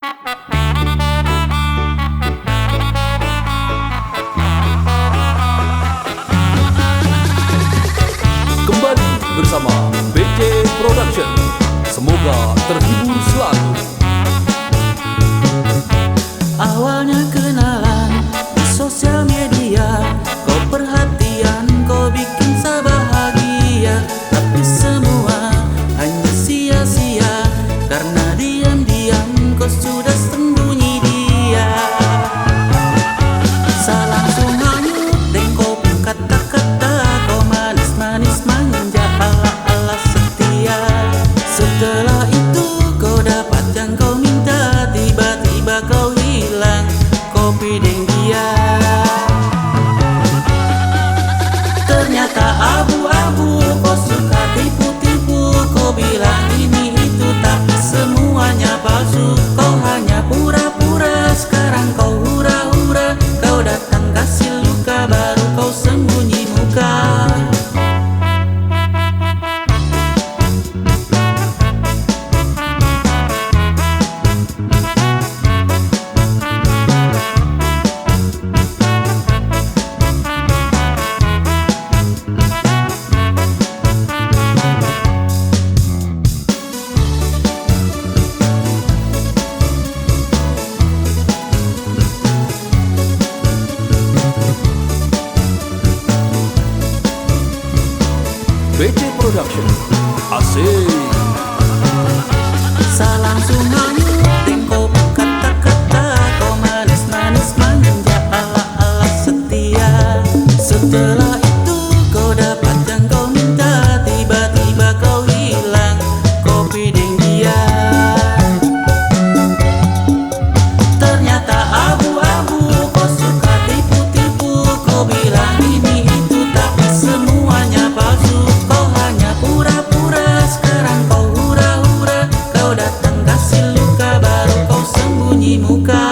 Kembali bersama BC Production. Semoga terhibur selalu. Awalnya kenalan di sosial media, kau perhatian, kau bikin saya bahagia. Tapi semua hanya sia-sia, karena diam-diam kau sudah sembunyi dia. Saya langsung hanyut dan kau pun kata-kata, kau manis-manis manja ala-ala setia. Setelah itu kau dapat yang kau minta, tiba-tiba kau hilang, kopi dan dia. Ternyata abu-abu, kau suka tipu-tipu, kau bilang ini itu tapi semuanya palsu. Kau hanya pura-pura, sekarang kau hura-hura, kau datang kasih luka, baru kau sembunyi muka. BC Production. Asik. Saya langsung hanyut dan kau pun kata-kata, kau manis-manis manja ala-ala setia. Setelah itu kau dapat yang kau minta, tiba-tiba kau hilang, kopi dan dia. Ternyata abu-abu, kau suka tipu-tipu, kau bilang ini itu tapi semuanya palsu. Kau hanya pura-pura, sekarang kau hura-hura, kau datang kasih luka, baru kau sembunyi muka.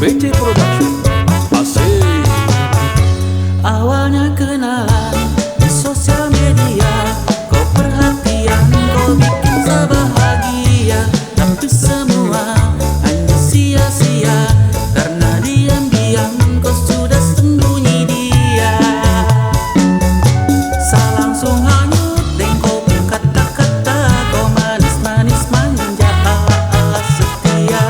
BC Production. Asik. Awalnya kenalan di sosial media, kau perhatian, kau bikin saya bahagia. Tapi semua hanya sia-sia, karena diam-diam kau sudah sembunyi dia. Saya langsung hanyut dan kau pun kata-kata, kau manis-manis manja ala-ala setia.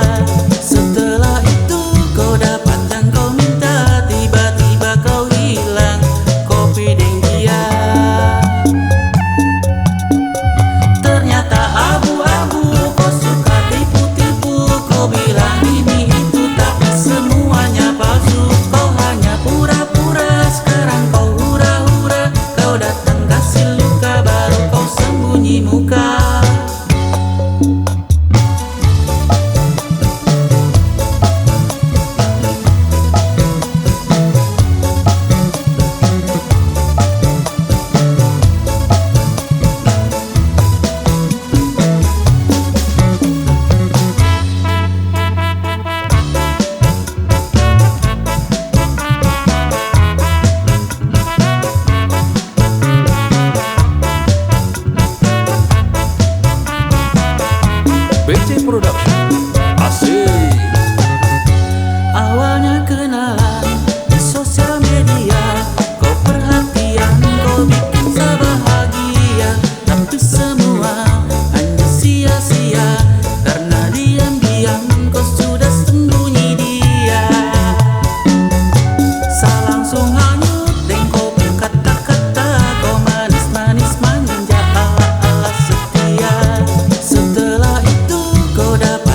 Setelah itu kau dapat yang kau minta, tiba-tiba kau hilang, kopi dan dia. Ternyata abu-abu, kau suka tipu-tipu, kau bilang ini itu tapi semuanya palsu. Kau hanya pura-pura, sekarang kau hura-hura, kau datang kasih luka, baru kau sembunyi muka. BC Production. Asik. Awalnya kenalan di sosial media, kau perhatian, kau bikin saya bahagia. Tapi semua hanya sia-sia, karena diam-diam kau sudah sembunyi dia. Saya langsung hanyut dan kau pun kata-kata, kau manis-manis manja ala-ala setia. Setelah itu kau dapat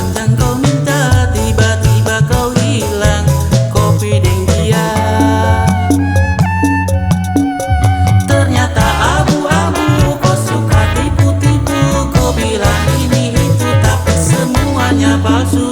palsu.